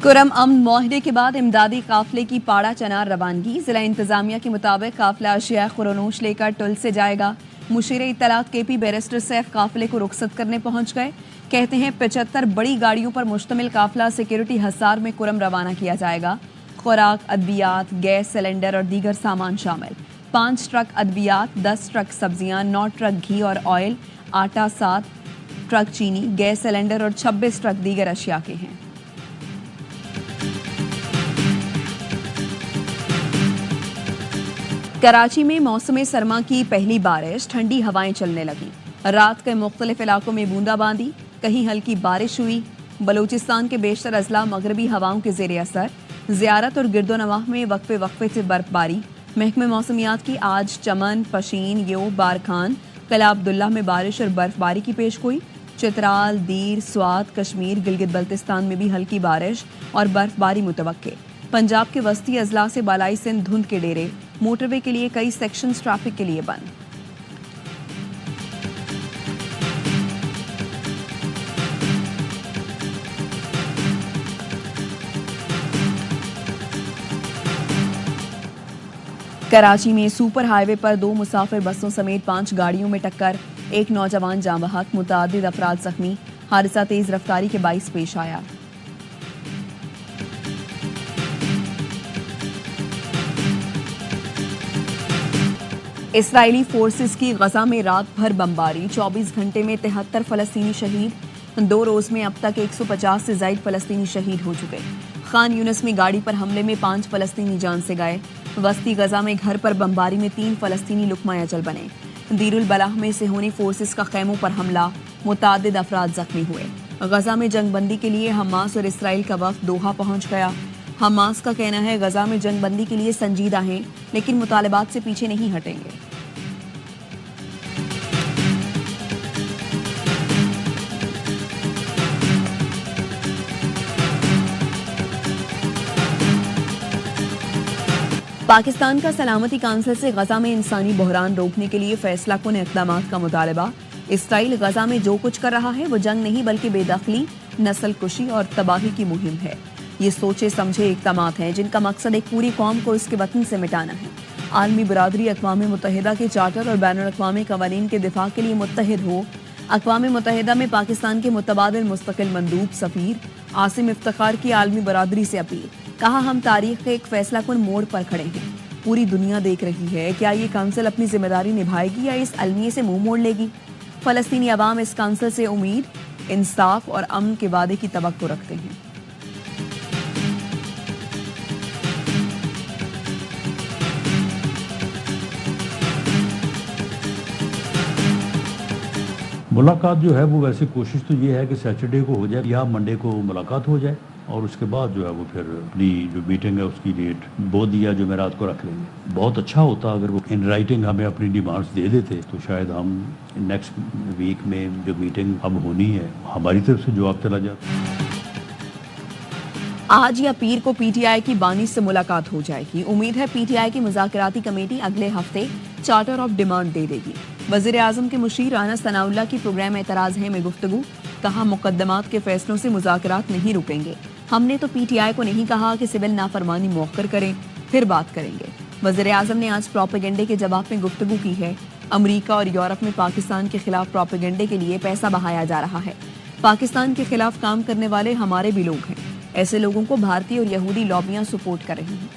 कुरम अमन मुआहदे के बाद इमदादी काफिले की पाड़ा चनार रवानगी। जिला इंतजामिया के मुताबिक काफिला शेख खुरनूश लेकर टुल से जाएगा। मुशीर इत्तलात केपी बैरिस्टर सैफ काफिले को रुखसत करने पहुंच गए। कहते हैं 75 बड़ी गाड़ियों पर मुश्तमिल काफिला सिक्योरिटी हसार में कुरम रवाना किया जाएगा। खुराक, अद्वियात, गैस सिलेंडर और दीगर सामान शामिल। 5 ट्रक अद्वियात, 10 ट्रक सब्जियां, 9 ट्रक घी और ऑयल, आटा, 7 ट्रक चीनी, गैस सिलेंडर और 26 ट्रक दीगर अशिया के हैं। कराची में मौसम सरमा की पहली बारिश, ठंडी हवाएं चलने लगी। रात के मुख्तलिफ इलाकों में बूंदाबांदी, कहीं हल्की बारिश हुई। बलूचिस्तान के बेशतर अजला मगरबी हवाओं के जेर असर। ज़ियारत और गिरदोनवाह में वक्फे वक्फे से बर्फबारी। महकमे मौसमियात की आज चमन, पशीन, यो, बारखान, कला अब्दुल्ला में बारिश और बर्फबारी की पेशगोई। चित्राल, दीर, स्वात, कश्मीर, गिलगित बल्तिस्तान में भी हल्की बारिश और बर्फबारी मुतवक्के। पंजाब के वस्ती अजला से बालाई सिंध धुंध के डेरे। मोटरवे के लिए कई सेक्शंस ट्रैफिक के लिए बंद। कराची में सुपर हाईवे पर 2 मुसाफिर बसों समेत 5 गाड़ियों में टक्कर। एक नौजवान जाँ बहक, मुतादिद अफराद जख्मी। हादसा तेज रफ्तारी के बाइस पेश आया। इसराइली फोर्सेस की गजा में रात भर बमबारी। 24 घंटे में 73 फलस्तीनी शहीद। 2 रोज में अब तक 150 से ज्यादा फलस्तीनी शहीद हो चुके। खान यूनिस में गाड़ी पर हमले में 5 फलस्तीनी जान से गए। वस्ती गजा में घर पर बमबारी में 3 फलस्तीनी लुकमा अजल बने। दीरुल बलाह में सेहूनी फोर्सेस का खैमों पर हमला, मुतादिद अफराद जख्मी हुए। गजा में जंगबंदी के लिए हमास और इसराइल का वफ्द दोहा पहुंच गया। हमास का कहना है गजा में जंगबंदी के लिए संजीदा हैं, लेकिन मुतालबात से पीछे नहीं हटेंगे। पाकिस्तान का सलामती काउंसिल से गजा में इंसानी बहरान रोकने के लिए फैसला कुन इक़दाम का मुतालबा। इसराइल गजा में जो कुछ कर रहा है वो जंग नहीं बल्कि बेदखली, नस्ल कुशी और तबाही की मुहिम है। ये सोचे समझे इक़दाम हैं जिनका मकसद एक पूरी कौम को इसके वतन से मिटाना है। आलमी बरादरी अक़वाम मुत्तहिदा के चार्टर और बैनुल अक़वामी क़वानीन के दिफा के लिए मुत्तहिद हो। अक़वाम मुत्तहिदा में पाकिस्तान के मुतबादिल मुस्तकिल मंदूब सफ़ीर आसिम इफ्तिखार की आलमी बरादरी से अपील। कहा, हम तारीख के एक फैसला कुन मोड़ पर खड़े हैं। पूरी दुनिया देख रही है, क्या ये काउंसिल अपनी जिम्मेदारी निभाएगी या इस अलमिये से मुंह मोड़ लेगी। फ़लस्तीनी अवाम इस काउंसिल से उम्मीद, इंसाफ और अमन के वादे की तवक्को रखते हैं। मुलाकात जो है वो वैसे कोशिश तो ये है कि सैटरडे को हो जाए या मंडे को मुलाकात हो जाए और उसके बाद जो है वो फिर अपनी जो मीटिंग है उसकी डेट बुध या जुमेरात को रख लेंगे। बहुत अच्छा होता अगर वो इन राइटिंग हमें अपनी डिमांड्स दे देते तो शायद हम नेक्स्ट वीक में जो मीटिंग अब होनी है हमारी तरफ से जवाब चला जाता। आज या पीर को पीटीआई की बानी से मुलाकात हो जाएगी। उम्मीद है पीटीआई की मुज़ाकराती कमेटी अगले हफ्ते चार्टर ऑफ डिमांड दे देगी। वज़ीर आज़म के मुशीर राना सनाउल्लाह की प्रोग्राम एतराज़ है में गुफ्तगू। कहा, मुकद्दमात के फैसलों से मुज़ाकरात नहीं रुकेंगे। हमने तो पीटीआई को नहीं कहा कि सिविल नाफरमानी मौखर करें, फिर बात करेंगे। वज़ीर आज़म ने आज प्रोपेगेंडे के जवाब में गुफ्तगू की है। अमरीका और यूरोप में पाकिस्तान के खिलाफ प्रोपेगेंडे के लिए पैसा बहाया जा रहा है। पाकिस्तान के खिलाफ काम करने वाले हमारे भी लोग हैं। ऐसे लोगों को भारतीय और यहूदी लॉबियां सपोर्ट कर रही हैं।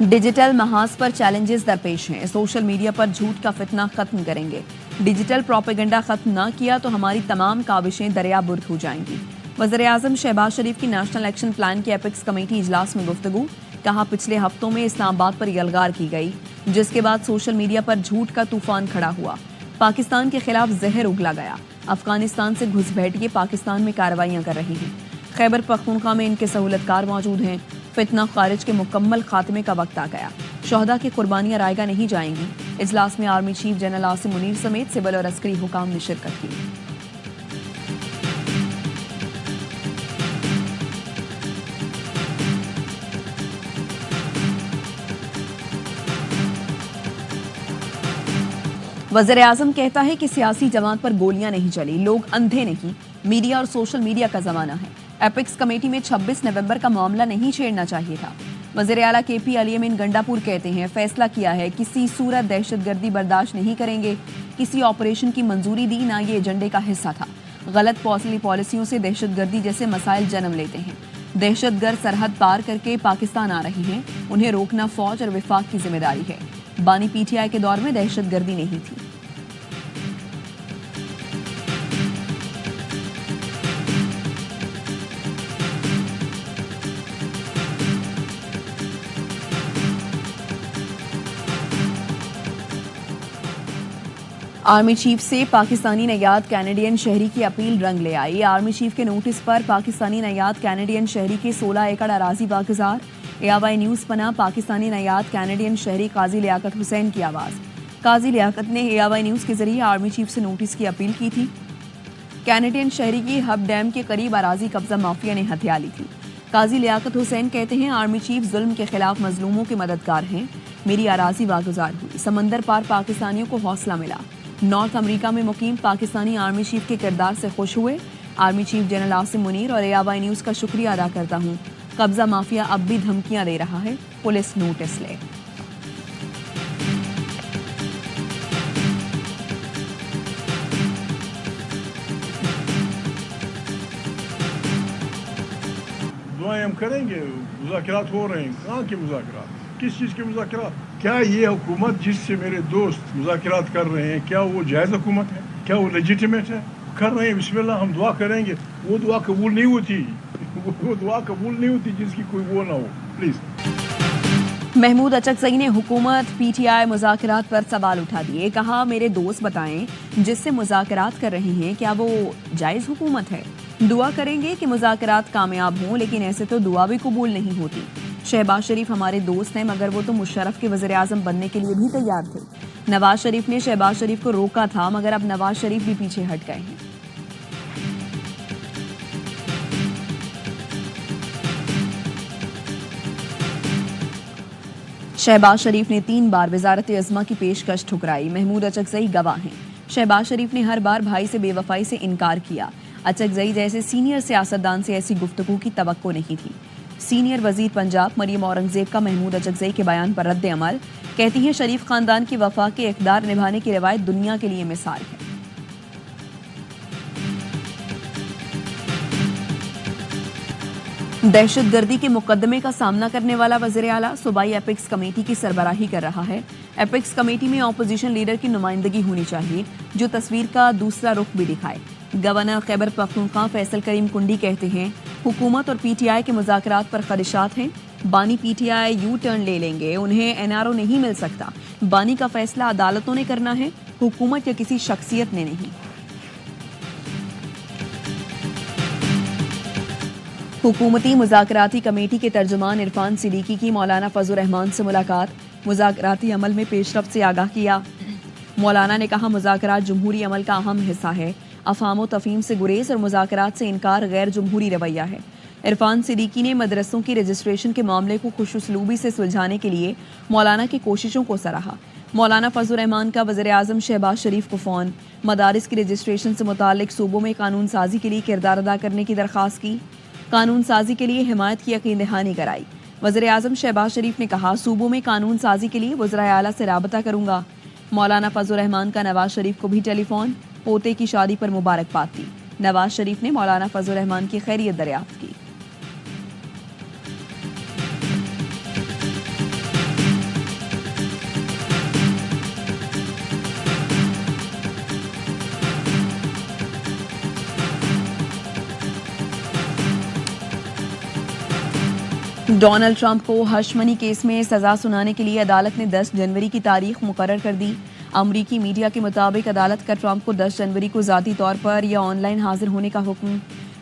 डिजिटल महाज पर चैलेंजेस दरपेश हैं। सोशल मीडिया पर झूठ का फितना खत्म करेंगे। डिजिटल प्रोपेगेंडा खत्म ना किया तो हमारी तमाम काविशें दरियाबुर्द हो जाएंगी। वज़ीर आज़म शहबाज शरीफ की नेशनल एक्शन प्लान की एपिक्स कमेटी इजलास में गुफ्तगू। कहा, पिछले हफ्तों में इस्लामाबाद पर यलगार की गई, जिसके बाद सोशल मीडिया पर झूठ का तूफान खड़ा हुआ। पाकिस्तान के खिलाफ जहर उगला गया। अफगानिस्तान से घुसपैठिए पाकिस्तान में कार्रवाइयां कर रही हैं। खैबर पख्तूनख्वा में इनके सहूलतकार मौजूद हैं। फितना खारिज के मुकम्मल खात्मे का वक्त आ गया। शोहदा की कुर्बानियां रायगा नहीं जाएंगी। इजलास में army chief general Asim Munir समेत सिविल और अस्करी हुकाम ने शिरकत की। वज़ीर आज़म कहता है कि सियासी जमात पर गोलियां नहीं चली, लोग अंधे नहीं, मीडिया और सोशल मीडिया का जमाना है। एपिक्स कमेटी में 26 नवंबर का मामला नहीं छेड़ना चाहिए था। वज़ीर आला KP अली अमीन गंडापुर कहते हैं, फैसला किया है, किसी सूरत दहशतगर्दी बर्दाश्त नहीं करेंगे, किसी ऑपरेशन की मंजूरी दी ना ये एजेंडे का हिस्सा था। गलत पॉलिसियों से दहशतगर्दी जैसे मसाइल जन्म लेते हैं। दहशतगर्द सरहद पार करके पाकिस्तान आ रहे हैं, उन्हें रोकना फौज और विफाक की जिम्मेदारी है। बानी PTI के दौर में दहशतगर्दी नहीं थी। आर्मी चीफ से पाकिस्तानी नयाद कैनेडियन शहरी की अपील रंग ले आई। आर्मी चीफ के नोटिस पर पाकिस्तानी नयाद कैनेडियन शहरी के 16 एकड़ अराजी वागुजार। AY न्यूज़ पना पाकिस्तानी नयाद कैनेडियन शहरी काजी लियाकत हुसैन की आवाज़। काजी लियाकत ने AY न्यूज़ के जरिए आर्मी चीफ से नोटिस की अपील की थी। कैनेडियन शहरी की हब डैम के करीब अराजी कब्जा माफिया ने हथिया ली थी। काजी लियाकत हुसैन कहते हैं, आर्मी चीफ जुल्म के खिलाफ मजलूमों के मददगार हैं। मेरी अराजी वागुजार हुई, समंदर पार पाकिस्तानियों को हौसला मिला। नॉर्थ अमेरिका में मुकीम पाकिस्तानी आर्मी चीफ के किरदार से खुश हुए। Army chief general Asim Munir और AY न्यूज़ का शुक्रिया अदा करता हूँ। कब्जा माफिया अब भी धमकियां दे रहा है, पुलिस नोटिस ले। दुआएं हम करेंगे, मुज़ाकरात हो रहे हैं। कहाँ के मुज़ाकरात, किस चीज़ के मुज़ाकरात? क्या ये हुकूमत जिससे मेरे दोस्त मुज़ाकरात कर रहे हैं, क्या वो जायज़ हुकूमत है? क्या वो लेजिटिमेट है? कर रहे हैं, बिस्मिल्लाह, हम दुआ करेंगे। वो दुआ कबूल नहीं होती, वो दुआ कबूल नहीं होती जिसकी कोई वो ना हो। प्लीज़। महमूद अचकज़ई ने हुकूमत PTI मुज़ाकरात पर सवाल उठा दिए। कहा, मेरे दोस्त बताएं जिससे मुज़ाकरात कर रहे हैं, क्या वो जायज़ हुकूमत है? दुआ करेंगे कि मुज़ाकरात कामयाब हों, लेकिन ऐसे तो दुआ भी कबूल नहीं होती। शहबाज शरीफ हमारे दोस्त हैं, मगर वो तो मुशर्रफ के वज़ीर आज़म बनने के लिए भी तैयार थे। नवाज शरीफ ने शहबाज शरीफ को रोका था, मगर अब नवाज शरीफ भी पीछे हट गए हैं। शहबाज शरीफ ने 3 बार वजारत अज़मा की पेशकश ठुकराई। महमूद अचकज़ई गवाह हैं। शहबाज शरीफ ने हर बार भाई से बेवफाई से इनकार किया। अचकज़ई जैसे सीनियर सियासतदान से ऐसी गुफ्तगू की तवक्को नहीं थी। सीनियर वजीर पंजाब मरियम औरंगजेब का महमूद अचकज़ई के बयान पर रद्द अमल। कहती हैं, शरीफ खानदान की वफा के इक़दार निभाने की रवायत दुनिया के लिए मिसाल है। दहशतगर्दी के मुकदमे का सामना करने वाला वज़ीर आला सूबाई एपिक्स कमेटी की सरबराही कर रहा है। एपिक्स कमेटी में ऑपोजिशन लीडर की नुमाइंदगी होनी चाहिए, जो तस्वीर का दूसरा रुख भी दिखाए। गवर्नर खैबर पख्तूनख्वा फैसल करीम कुंडी कहते हैं, हुकूमत और PTI के मुज़ाकरात पर खदशात हैं। बानी PTI यू टर्न ले लेंगे, उन्हें NRO नहीं मिल सकता। बानी का फैसला अदालतों ने करना है, हुकूमत या किसी शख्सियत ने नहीं। हुकूमती मुज़ाकराती कमेटी के तर्जुमान इरफान सिद्दीकी की मौलाना फजल रहमान से मुलाकात। मुज़ाकराती अमल में पेशरफ्त से आगाह किया। मौलाना ने कहा, मुज़ाकरात जमहूरी अमल का अहम हिस्सा है। अफाम व तफहीम से गुरेज और मुज़ाकरात से इनकार गैर जमहूरी रवैया है। इरफान सिद्दीकी ने मदरसों की रजिस्ट्रेशन के मामले को खुशउस्लूबी से सुलझाने के लिए मौलाना की कोशिशों को सराहा। मौलाना फजल रहमान का वज़ीर आज़म शहबाज शरीफ को फ़ोन। मदारिस की रजिस्ट्रेशन से मुताल्लिक सूबों में कानून साजी के लिए किरदार अदा करने की दरख्वास्त की। कानून साजी के लिए हिमायत की यकीन दहानी कराई। वज़ीर आज़म शहबाज शरीफ ने कहा, सूबों में कानून साजी के लिए वज़ीर आला से राबता करूंगा। मौलाना फजल रहमान का नवाज शरीफ को भी टेलीफोन। पोते की शादी पर मुबारकबाद दी। नवाज शरीफ ने मौलाना फजल रहमान की खैरियत दरियाफ्त की। डोनाल्ड ट्रंप को हश मनी केस में सजा सुनाने के लिए अदालत ने 10 जनवरी की तारीख मुकर्रर कर दी। अमरीकी मीडिया के मुताबिक अदालत का ट्रंप को 10 जनवरी को ज़ाती तौर पर या ऑनलाइन हाजिर होने का हुक्म।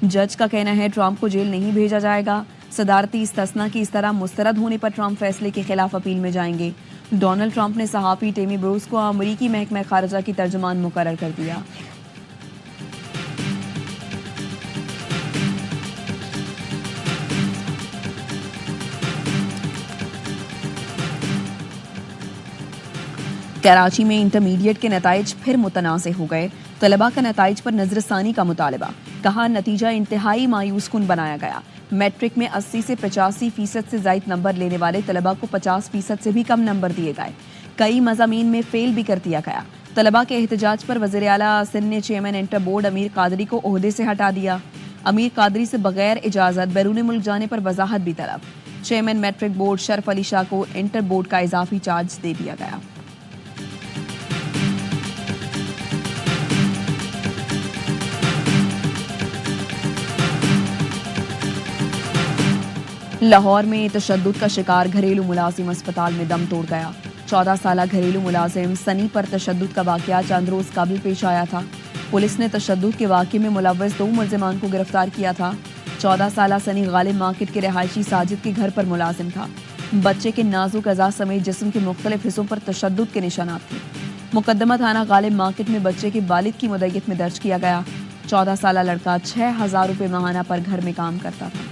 जज का कहना है, ट्रंप को जेल नहीं भेजा जाएगा। सदारती इस्तस्ना की इस तरह मुस्तरद होने पर ट्रंप फैसले के खिलाफ अपील में जाएंगे। डोनाल्ड ट्रंप ने सहाफ़ी टेमी ब्रूस को अमरीकी महकमा खारजा की तर्जुमान मुकर्रर कर दिया। कराची में इंटरमीडिएट के नताइज फिर मुतनाज़ हो गए। तलबा का नताइज पर नजरसानी का मुतालबा, कहा नतीजा इंतहाई मायूस कुन बनाया गया। मैट्रिक में 80 से 85% से ज़ायद नंबर लेने वाले तलबा को 50% से भी कम नंबर दिए गए। कई मज़ामीन में फेल भी कर दिया गया। तलबा के एहतजाज पर वज़ीर आला सिंध ने चेयरमैन इंटर बोर्ड अमीर कादरी को ओहदे से हटा दिया। अमीर कादरी से बगैर इजाज़त बैरून मुल्क जाने पर वजाहत भी तलब। Chairman matric board Sharaf Ali Shah को इंटर बोर्ड का इजाफी चार्ज दे दिया गया। लाहौर में तशद्दुद का शिकार घरेलू मुलाजिम अस्पताल में दम तोड़ गया। 14 साला घरेलू मुलाजिम सनी पर तशद्दुद का वाकया चंद रोज कबल पेश आया था। पुलिस ने तशद्दुद के वाकये में मुलव्वस 2 मुल्जिमान को गिरफ्तार किया था। 14 साला सनी गालिब मार्केट के रिहायशी साजिद के घर पर मुलाजिम था। बच्चे के नाजुक अज़ा समेत जिस्म के मुख्तलिफ हिस्सों पर तशद्दुद के निशानात थे। मुकदमा थाना गालिब मार्केट में बच्चे के वालिद की मुद्दत में दर्ज किया गया। 14 साला लड़का 6000 रुपये माहाना पर घर में काम करता था।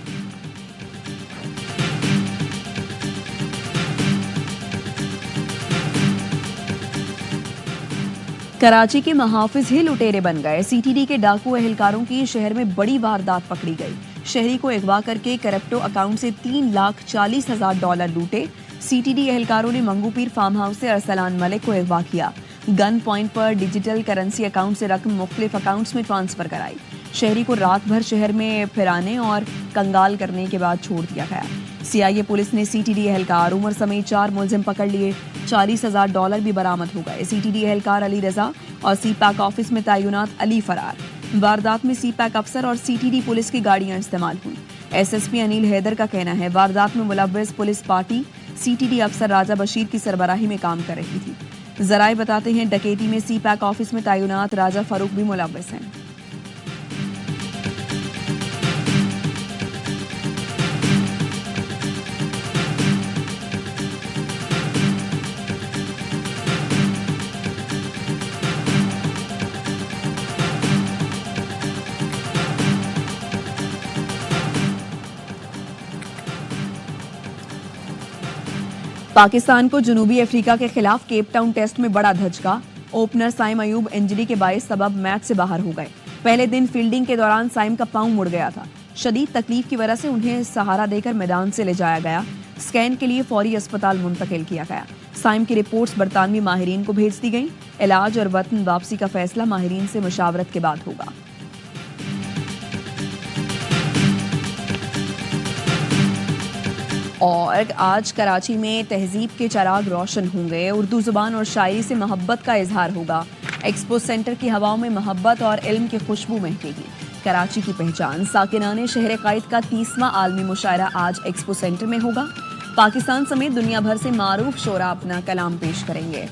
कराची के महाफिज ही लुटेरे बन गए। सीटीडी के डाकू एहलकारों की शहर में बड़ी वारदात पकड़ी गई। शहरी को अगवा करके करप्टो अकाउंट से $3,40,000 लूटे। सीटीडी एहलकारों ने मंगूपीर फार्म हाउस से अरसलान मलिक को अगवा किया। गन पॉइंट पर डिजिटल करेंसी अकाउंट से रकम मुख्तलिफ अकाउंट्स में ट्रांसफर कराई। शहरी को रात भर शहर में फिराने और कंगाल करने के बाद छोड़ दिया गया। सीआईए पुलिस ने सीटीडी एहलकार उमर समेत 4 मुलजिम पकड़ लिए। $40,000 भी बरामद हो गए। सीटीडी एहलकार अली रजा और सीपैक ऑफिस में तैनात अली फरार। वारदात में सीपैक अफसर और सीटीडी पुलिस की गाड़ियां इस्तेमाल हुई। एसएसपी अनिल हैदर का कहना है वारदात में मुलव्वस पुलिस पार्टी सीटीडी अफसर राजा बशीर की सरबराही में काम कर रही थी। जराए बताते हैं डकैती में सीपैक ऑफिस में तैनात राजा फारूक भी मुलव्वस हैं। पाकिस्तान को जनूबी अफ्रीका के खिलाफ केप टाउन टेस्ट में बड़ा धचका। ओपनर साइम अयूब इंजरी के बायस सबब मैच से बाहर हो गए। पहले दिन फील्डिंग के दौरान साइम का पांव मुड़ गया था। शदीद तकलीफ की वजह से उन्हें सहारा देकर मैदान से ले जाया गया। स्कैन के लिए फौरी अस्पताल मुंतकिल किया गया। साइम की रिपोर्ट्स बरतानवी माहिरीन को भेज दी गई। इलाज और वतन वापसी का फैसला माहिरीन से मुशावरत के बाद होगा। और आज कराची में तहजीब के चराग रोशन होंगे। उर्दू जुबान और शायरी से मोहब्बत का इजहार होगा। एक्सपो सेंटर की हवाओं में मोहब्बत और इल्म की खुशबू महकेगी। कराची की पहचान साकिनाने शहर कायद का 30वां आलमी मुशायरा आज एक्सपो सेंटर में होगा। पाकिस्तान समेत दुनिया भर से मारूफ शोरा अपना कलाम पेश करेंगे।